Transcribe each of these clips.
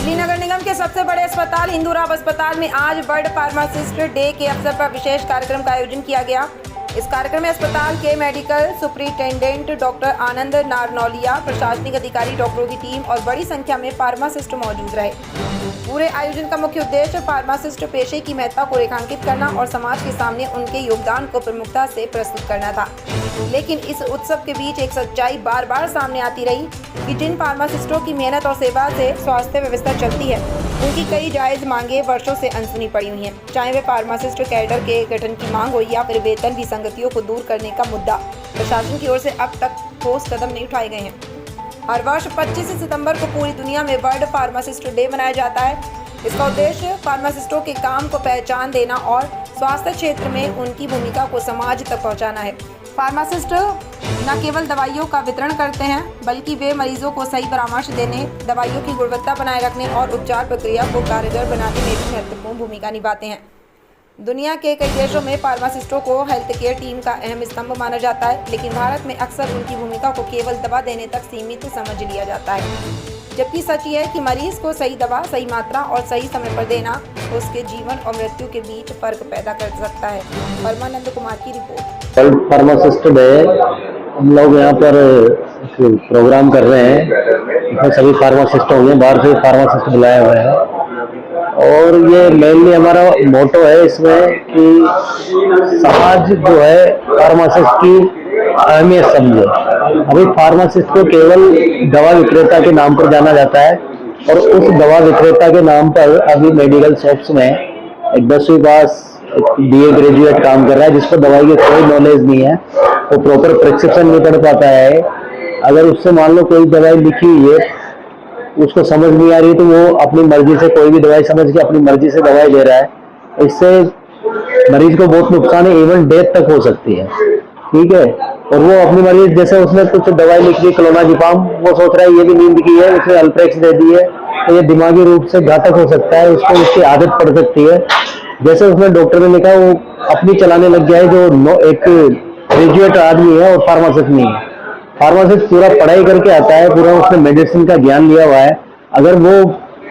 दिल्ली नगर निगम के सबसे बड़े अस्पताल हिंदूराव अस्पताल में आज वर्ल्ड फार्मासिस्ट डे के अवसर पर विशेष कार्यक्रम का आयोजन किया गया। इस कार्यक्रम में अस्पताल के मेडिकल सुपरिटेंडेंट डॉक्टर आनंद नारनौलिया, प्रशासनिक अधिकारी, डॉक्टरों की टीम और बड़ी संख्या में फार्मासिस्ट मौजूद रहे। पूरे आयोजन का मुख्य उद्देश्य फार्मासिस्ट पेशे की महत्ता को रेखांकित करना और समाज के सामने उनके योगदान को प्रमुखता से प्रस्तुत करना था। लेकिन इस उत्सव के बीच एक सच्चाई बार बार सामने आती रही कि जिन फार्मासिस्टों की मेहनत और सेवा से स्वास्थ्य व्यवस्था चलती है, उनकी कई जायज़ मांगे वर्षों से अनसुनी पड़ी हुई हैं। चाहे वे फार्मासिस्ट कैडर के गठन की मांग हो या फिर वेतन विसंगतियों को दूर करने का मुद्दा, प्रशासन की ओर से अब तक ठोस कदम नहीं उठाए गए हैं। हर वर्ष 25 सितंबर को पूरी दुनिया में वर्ल्ड फार्मासिस्ट डे मनाया जाता है। इसका उद्देश्य फार्मासिस्टों के काम को पहचान देना और स्वास्थ्य क्षेत्र में उनकी भूमिका को समाज तक पहुंचाना है। फार्मासिस्ट न केवल दवाइयों का वितरण करते हैं, बल्कि वे मरीजों को सही परामर्श देने, दवाइयों की गुणवत्ता बनाए रखने और उपचार प्रक्रिया को कारगर बनाने में भी महत्वपूर्ण भूमिका निभाते हैं। दुनिया के कई देशों में फार्मासिस्टों को हेल्थ केयर टीम का अहम स्तंभ माना जाता है, लेकिन भारत में अक्सर उनकी भूमिका को केवल दवा देने तक सीमित समझ लिया जाता है। जबकि सच ये है कि मरीज को सही दवा, सही मात्रा और सही समय पर देना उसके जीवन और मृत्यु के बीच फर्क पैदा कर सकता है। परमानंद कुमार की रिपोर्ट। वर्ल्ड फार्मासिस्ट डे हम लोग यहाँ पर प्रोग्राम कर रहे हैं। इसमें सभी फार्मासिस्ट होंगे, बाहर से फार्मासिस्ट बुलाए हुए हैं और ये मेनली हमारा मोटो है इसमें कि समाज जो है फार्मासिस्ट की अहमियत समझे। अभी फार्मासिस्ट को केवल दवा विक्रेता के नाम पर जाना जाता है और उस दवा विक्रेता के नाम पर अभी मेडिकल शॉप्स में एक 10वीं पास BA ग्रेजुएट काम कर रहा है, जिसको दवाई की कोई नॉलेज नहीं है, वो प्रॉपर प्रिस्क्रिप्शन नहीं पढ़ पाता है। अगर उससे मान लो कोई दवाई लिखी हुई है, उसको समझ नहीं आ रही, तो वो अपनी मर्जी से कोई भी दवाई समझ के अपनी मर्जी से दवाई दे रहा है। इससे मरीज को बहुत नुकसान है, इवन डेथ तक हो सकती है। ठीक है, और वो अपनी मर्जी, जैसे उसने कुछ दवाई लिख दी क्लोनाजिपाम, वो सोच रहा है ये भी नींद की है, उसने अल्प्रेक्स दे दी है, तो ये दिमागी रूप से घातक हो सकता है, उसको उसकी आदत पड़ सकती है। जैसे उसमें डॉक्टर ने लिखा, वो अपनी चलाने लग गया है, जो एक ग्रेजुएट आदमी है और फार्मासिस्ट नहीं है। फार्मासिस्ट पूरा पढ़ाई करके आता है, पूरा उसने मेडिसिन का ज्ञान लिया हुआ है। अगर वो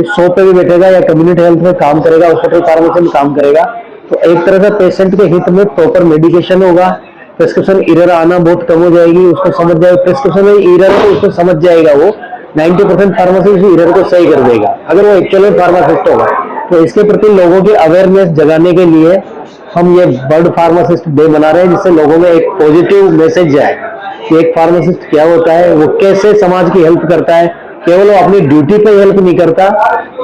उस शॉप पे भी बैठेगा या कम्युनिटी हेल्थ में काम करेगा, हॉस्पिटल फार्मेसी में काम करेगा, तो एक तरह से पेशेंट के हित में प्रॉपर मेडिकेशन होगा, प्रिस्क्रिप्शन एरर आना बहुत कम हो जाएगी, उसको समझ जाएगा। प्रिस्क्रिप्शन में एरर है तो उसको समझ जाएगा, वो 90% फार्मासिस्ट एरर को सही कर देगा अगर वो एक्चुअली फार्मासिस्ट होगा। तो इसके प्रति लोगों की अवेयरनेस जगाने के लिए हम ये वर्ल्ड फार्मासिस्ट डे मना रहे हैं, जिससे लोगों में एक पॉजिटिव मैसेज जाए कि एक फार्मासिस्ट क्या होता है, वो कैसे समाज की हेल्प करता है। केवल वो अपनी ड्यूटी पे हेल्प नहीं करता,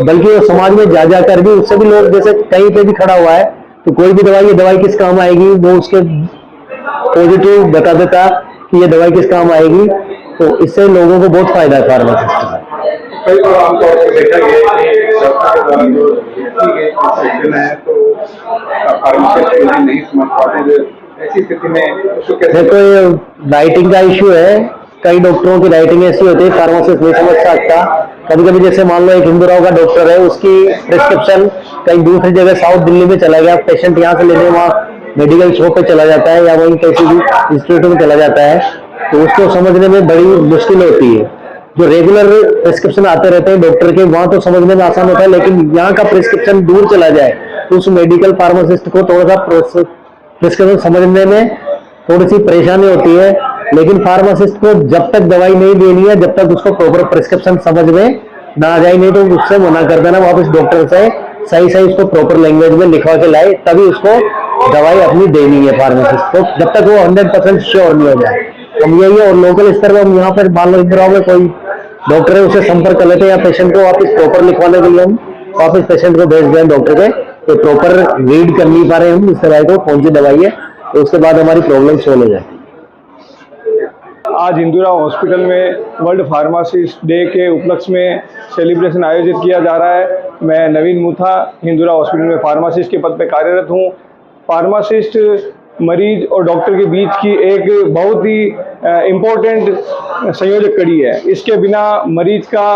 बल्कि वो समाज में जा जाकर भी, उससे भी लोग, जैसे कहीं पे भी खड़ा हुआ है तो कोई भी दवाई, ये दवाई किस काम आएगी, वो उसके पॉजिटिव बता देता कि ये दवाई किस काम आएगी। तो इससे लोगों को बहुत फायदा है फार्मासिस्ट का। कई बार आमतौर पर देखा गया है नहीं समझ पाते, ऐसी स्थिति में देखो ये राइटिंग का इश्यू है। कई डॉक्टरों की राइटिंग ऐसी होती है, फार्मासिस्ट नहीं समझ सकता। कभी कभी जैसे मान लो एक हिंदूराव का डॉक्टर है, उसकी प्रिस्क्रिप्शन कहीं दूसरी जगह साउथ दिल्ली में चला गया, पेशेंट यहाँ से लेने वहाँ मेडिकल शॉप पे चला जाता है या वहीं किसी भी इंस्टीट्यूट में चला जाता है, तो उसको समझने में बड़ी मुश्किल होती है। जो रेगुलर प्रिस्क्रिप्शन आते रहते हैं डॉक्टर के, वहां तो समझने में आसान होता है, लेकिन यहाँ का प्रिस्क्रिप्शन दूर चला जाए तो उस मेडिकल फार्मासिस्ट को थोड़ा सा प्रिस्क्रिप्शन समझने में थोड़ी सी परेशानी होती है। लेकिन फार्मासिस्ट को जब तक दवाई नहीं देनी है, जब तक उसको प्रॉपर प्रिस्क्रिप्शन समझ में ना आ जाए, नहीं तो उससे मना कर देना, वापस डॉक्टर से सही उसको प्रॉपर लैंग्वेज में लिखवा के लाए, तभी उसको दवाई अपनी देनी है फार्मासिस्ट को, जब तक वो 100% श्योर नहीं हो जाए। हम यही है, और लोकल स्तर पर हम यहाँ पर मान लो इंदिराव में कोई डॉक्टर है, उससे संपर्क कर लेते हैं, या पेशेंट को वापस प्रॉपर लिखवाने के लिए हम वापस पेशेंट को भेज दें डॉक्टर के, तो प्रॉपर रीड कर नहीं पा रहे हम इस दवाई को, कौन सी दवाई है, तो उसके बाद हमारी प्रॉब्लम सोल्व हो जाती है। आज हिंदूराव हॉस्पिटल में वर्ल्ड फार्मासिस्ट डे के उपलक्ष्य में सेलिब्रेशन आयोजित किया जा रहा है। मैं नवीन मुथा हिंदूराव हॉस्पिटल में फार्मासिस्ट के पद पर कार्यरत हूँ। फार्मासिस्ट मरीज और डॉक्टर के बीच की एक बहुत ही इम्पोर्टेंट संयोजक कड़ी है। इसके बिना मरीज का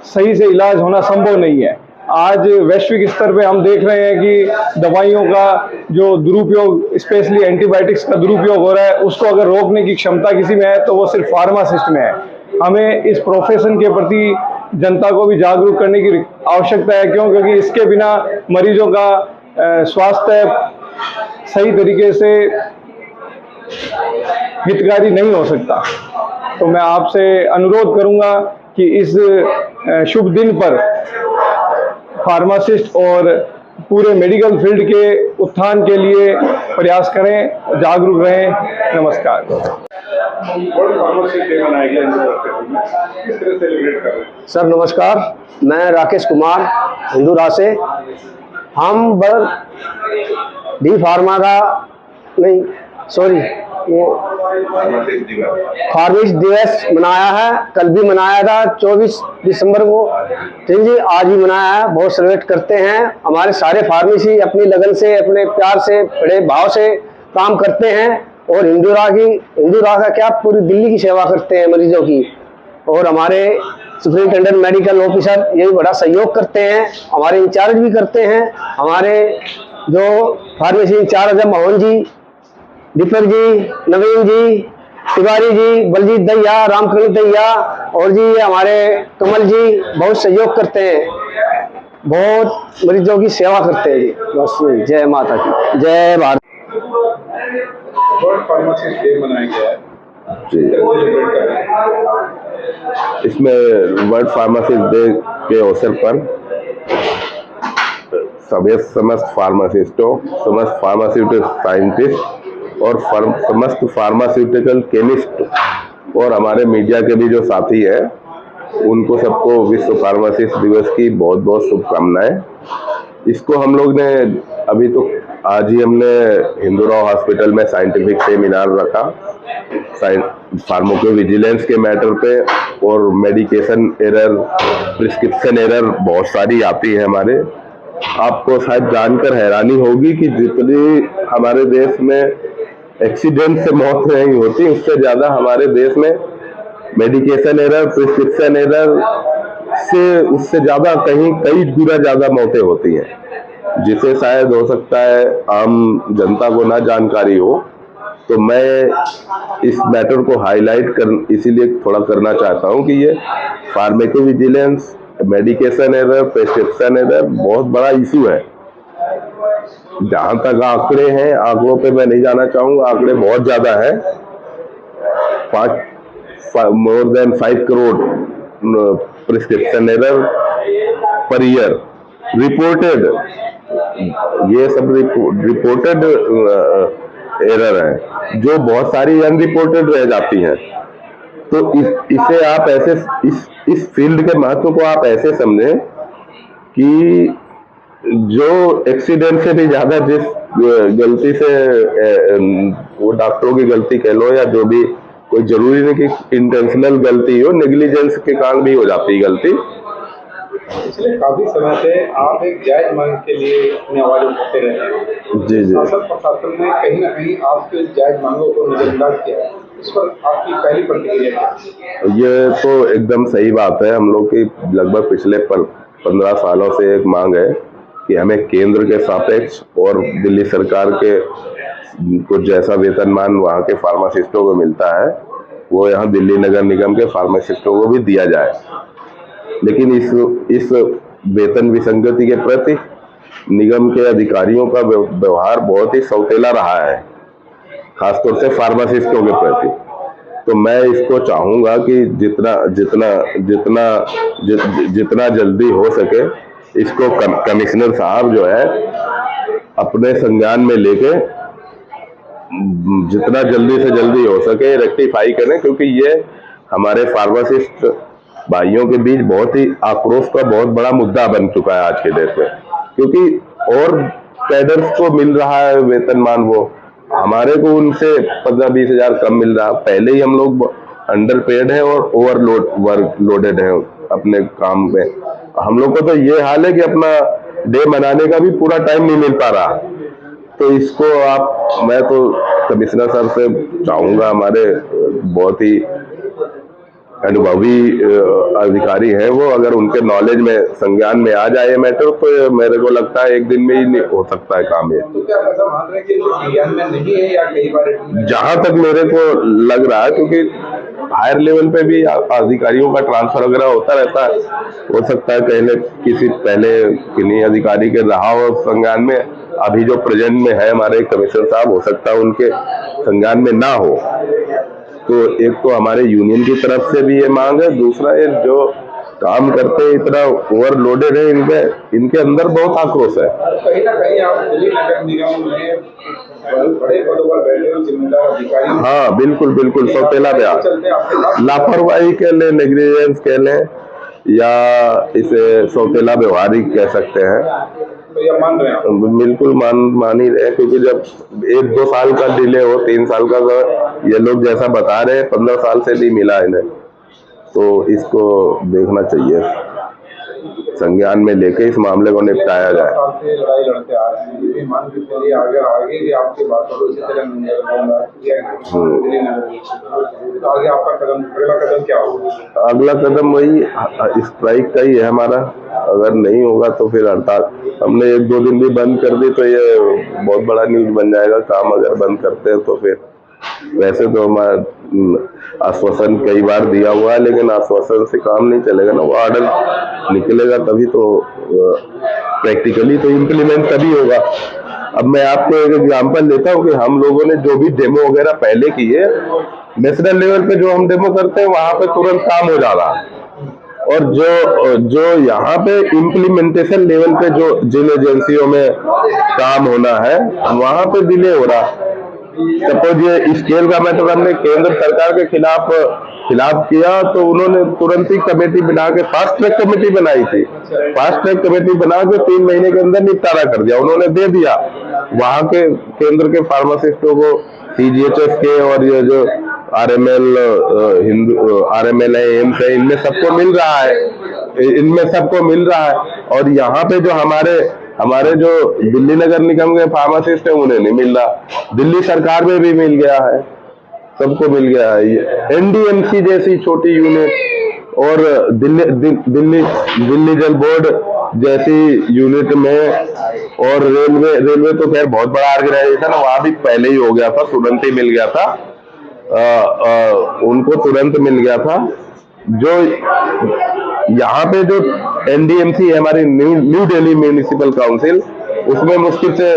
सही से इलाज होना संभव नहीं है। आज वैश्विक स्तर पे हम देख रहे हैं कि दवाइयों का जो दुरुपयोग, स्पेशली एंटीबायोटिक्स का दुरुपयोग हो रहा है, उसको अगर रोकने की क्षमता किसी में है तो वो सिर्फ फार्मासिस्ट में है। हमें इस प्रोफेशन के प्रति जनता को भी जागरूक करने की आवश्यकता है। क्योंकि इसके बिना मरीजों का स्वास्थ्य सही तरीके से हितकारी नहीं हो सकता। तो मैं आपसे अनुरोध करूंगा कि इस शुभ दिन पर फार्मासिस्ट और पूरे मेडिकल फील्ड के उत्थान के लिए प्रयास करें, जागरूक रहें। नमस्कार। वर्ल्ड फार्मासिस्ट डे मनाया गया हिंदू हॉस्पिटल में, किस तरह सेलिब्रेट कर रहे हैं? सर नमस्कार, मैं राकेश कुमार हिंदूरा से। हम डी फार्मा का नहीं सॉरी वो फार्मेसी दिवस मनाया है, कल भी मनाया था 24 दिसंबर को, ठीक जी, आज भी मनाया है। बहुत सेलिब्रेट करते हैं। हमारे सारे फार्मेसी अपनी लगन से, अपने प्यार से, बड़े भाव से काम करते हैं और हिंदूरा का क्या पूरी दिल्ली की सेवा करते हैं मरीजों की। और हमारे सुपरिटेंडेंट मेडिकल ऑफिसर ये भी बड़ा सहयोग करते हैं, हमारे इंचार्ज भी करते हैं। हमारे जो फार्मेसी इंचार्ज है मोहन जी, दीपक जी, नवीन जी, तिवारी जी, बलजीत दैया, रामकृष्ण दैया और जी हमारे कमल जी बहुत सहयोग करते हैं, बहुत मरीजों की सेवा करते हैं जी। बस जय माता की, जय भारत। वर्ल्ड फार्मासिस्ट डे मनाया गया है, जी, सेलिब्रेट कर रहे हैं। इसमें वर्ल्ड फार्मासिस्ट डे के अवसर पर समस्त फार्मासिस्टों, समस्त फार्मास्यूटिकल साइंटिस्ट और समस्त फार्मास्यूटिकल केमिस्ट और हमारे मीडिया के भी जो साथी हैं उनको सबको विश्व फार्मासिस्ट दिवस की बहुत बहुत शुभकामनाएं। इसको हम लोग ने अभी तो आज ही हमने हिंदूरा हॉस्पिटल में साइंटिफिक सेमिनार रखा फार्माको विजिलेंस के मैटर पे, और मेडिकेशन एरर, प्रिस्क्रिप्शन एरर बहुत सारी आती है हमारे। आपको शायद जानकर हैरानी होगी कि जितनी हमारे देश में एक्सीडेंट से मौत नहीं होती, उससे ज्यादा हमारे देश में मेडिकेशन एरर, प्रिस्क्रिप्शन एरर से उससे ज्यादा कई गुना ज्यादा मौतें होती हैं, जिसे शायद हो सकता है आम जनता को ना जानकारी हो। तो मैं इस मैटर को हाईलाइट इसीलिए थोड़ा करना चाहता हूं कि ये pharmaco vigilance, medication error, prescription error बहुत बड़ा इशू है। जहां तक आंकड़े हैं, आंकड़ों पे मैं नहीं जाना चाहूंगा, आंकड़े बहुत ज्यादा है। More than 5 crore prescription error per year reported, ये सब रिपोर्टेड एरर है, जो बहुत सारी अनरिपोर्टेड रह जाती हैं। तो इसे आप ऐसे इस फील्ड के महत्व को आप ऐसे समझें कि जो एक्सीडेंट से भी ज्यादा जिस गलती से वो डॉक्टरों की गलती कह लो या जो भी, कोई जरूरी नहीं कि इंटेंशनल गलती हो, नेग्लिजेंस के कारण भी हो जाती है गलती। पिछले काफी समय से आप एक जायज मांग के लिए अपनी आवाज उठाते रहे हैं। जी जी। शासन प्रशासन ने कहीं ना कहीं आपके जायज मांगों को नजरअंदाज किया है, इस पर आपकी पहली प्रतिक्रिया क्या? ये तो एकदम सही बात है। हम लोग की लगभग पिछले 15 सालों से एक मांग है कि हमें केंद्र के सापेक्ष और दिल्ली सरकार के को जैसा वेतनमान वहाँ के फार्मासिस्टों को मिलता है वो यहाँ दिल्ली नगर निगम के फार्मासिस्टों को भी दिया जाए। लेकिन इस वेतन विसंगति के प्रति निगम के अधिकारियों का व्यवहार बहुत ही सौतेला रहा है, खासतौर से फार्मासिस्टों के प्रति। तो मैं इसको चाहूंगा कि जितना जल्दी हो सके इसको कमिश्नर साहब जो है अपने संज्ञान में लेके जितना जल्दी से जल्दी हो सके रेक्टिफाई करें, क्योंकि ये हमारे फार्मासिस्ट भाइयों के बीच बहुत ही आक्रोश का बहुत बड़ा मुद्दा बन चुका है आज के देश में। क्योंकि और कैडर्स को मिल रहा है वेतनमान, वो हमारे को उनसे 15-20 हजार कम मिल रहा। पहले ही हम लोग अंडर पेड है और वर्क लोडेड है अपने काम में। हम लोग को तो ये हाल है कि अपना डे मनाने का भी पूरा टाइम नहीं मिल पा रहा। तो इसको मैं तो कमिश्नर सर से चाहूंगा, हमारे बहुत ही अनुभवी अधिकारी हैं, वो अगर उनके नॉलेज में संज्ञान में आ जाए मैटर, तो मेरे को लगता है एक दिन में ही हो सकता है काम ये। तो क्या ऐसा मान रहे हैं कि संज्ञान में नहीं है या कई बार? जहां तक मेरे को लग रहा है, क्योंकि हायर लेवल पे भी अधिकारियों का ट्रांसफर वगैरह होता रहता है, हो सकता है पहले किन्हीं अधिकारी के रहा हो संज्ञान में, अभी जो प्रेजेंट में है हमारे कमिश्नर साहब, हो सकता है उनके संज्ञान में ना हो। तो एक तो हमारे यूनियन की तरफ से भी ये मांग है, दूसरा ये जो काम करते हैं इतना ओवरलोडेड है, इनके अंदर बहुत आक्रोश है। कहीं ना कहीं आप दिल्ली नगर निगम में बड़े पदों पर बैठे हुए जिम्मेदार अधिकारी। हाँ बिल्कुल बिल्कुल, सौतेला बयान, लापरवाही कह लें, नेग्लिजेंस कह लें, या इसे सौतेला व्यवहार ही कह सकते हैं। तो ये मान रहे हैं? बिल्कुल मान ही रहे, क्योंकि जब 1-2 साल का डिले हो, 3 साल का, तो ये लोग जैसा बता रहे हैं 15 साल से नहीं मिला इन्हें, तो इसको देखना चाहिए, संज्ञान में लेके इस मामले को निपटाया जाए। लड़ाई लड़ते आ रहे हैं, ये मान के चलिए आगे भी आपकी बातों को इसी तरह तो आगे आपका अगला कदम क्या होगा? अगला कदम वही स्ट्राइक का ही है हमारा, अगर नहीं होगा तो फिर हड़ताल। हमने 1-2 दिन भी बंद कर दी तो ये बहुत बड़ा न्यूज बन जाएगा। काम अगर बंद करते हैं तो फिर, वैसे तो हमारा आश्वासन कई बार दिया हुआ है, लेकिन आश्वासन से काम नहीं चलेगा ना, वो ऑर्डर निकलेगा तभी तो, प्रैक्टिकली तो इम्प्लीमेंट तभी होगा। अब मैं आपको एक एग्जांपल देता हूँ कि हम लोगों ने जो भी डेमो वगैरह पहले की है, नेशनल लेवल पे जो हम डेमो करते हैं वहां पे तुरंत काम हो जा रहा है, और जो यहाँ पे इम्प्लीमेंटेशन लेवल पे जो जिन एजेंसियों में काम होना है वहां पे डिले हो रहा। सपोज ये स्केल का मैटर हमने केंद्र सरकार के खिलाफ किया, तो उन्होंने तुरंत ही कमेटी बना के, फास्ट ट्रैक कमेटी बनाई थी, फास्ट ट्रैक कमेटी बना के 3 महीने के अंदर निपटारा कर दिया, उन्होंने दे दिया वहां के केंद्र के फार्मासिस्टों को, CGHS के, और ये जो RML है, एम्स है, इनमें सबको मिल रहा है, और यहाँ पे जो हमारे जो दिल्ली नगर निगम के फार्मासिस्ट है उन्हें नहीं मिल रहा। दिल्ली सरकार में भी मिल गया है, सबको मिल गया है। NDMC जैसी छोटी यूनिट और दिल्ली जल बोर्ड जैसी यूनिट में, और रेलवे तो खैर बहुत बड़ा ऑर्गेनाइजेशन है, वहां भी पहले ही हो गया था, तुरंत ही मिल गया था, उनको तुरंत मिल गया था। जो यहाँ पे जो NDMC है, हमारी न्यू दिल्ली म्यूनिसिपल काउंसिल, उसमें मुश्किल से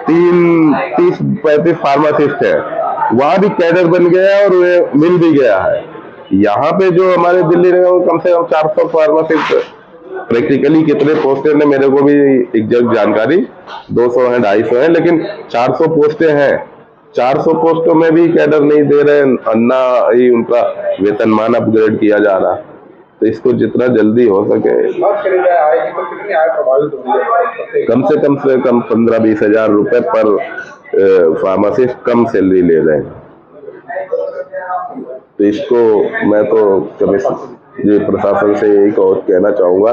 30-35 फार्मासिस्ट है, वहां भी कैडर बन गया है और वे मिल भी गया है। यहाँ पे जो हमारे दिल्ली में कम से कम 400 फार्मासिस्ट, प्रैक्टिकली कितने पोस्टें हैं मेरे को भी एग्जैक्ट जानकारी, 200 है 250 है, लेकिन 400 पोस्टें हैं। 400 पोस्टों में भी कैडर नहीं दे रहे, अन्ना ही उनका वेतनमान अपग्रेड किया जा रहा। तो इसको जितना जल्दी हो सके, कम से कम 15-20 हजार रुपए पर फार्मासिस्ट कम सैलरी ले रहे हैं। तो इसको मैं तो प्रशासन से यही कहना चाहूंगा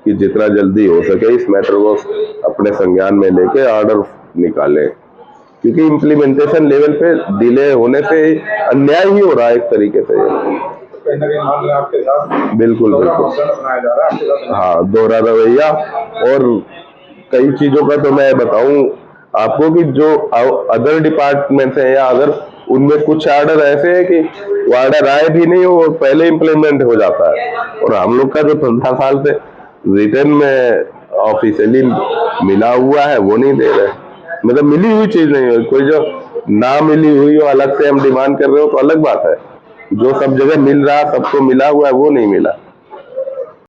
कि जितना जल्दी हो सके इस मैटर को अपने संज्ञान में लेके ऑर्डर निकालें, क्योंकि इम्प्लीमेंटेशन लेवल पे डिले होने से अन्याय ही हो रहा है एक तरीके से। आपके साथ बिल्कुल हाँ, दोहरा रवैया। और कई चीजों का तो मैं बताऊं आपको कि जो अदर डिपार्टमेंट है, या अगर उनमें कुछ ऑर्डर ऐसे है कि वो ऑर्डर आए भी नहीं, वो पहले इम्प्लीमेंट हो जाता है, और हम लोग का जो 15 साल से रिटर्न में ऑफिशियली मिला हुआ है वो नहीं दे रहे, मतलब मिली हुई चीज नहीं है। कोई जो ना मिली हुई हो अलग से हम डिमांड कर रहे हो तो अलग बात है, जो सब जगह मिल रहा, सबको मिला हुआ है, वो नहीं मिला।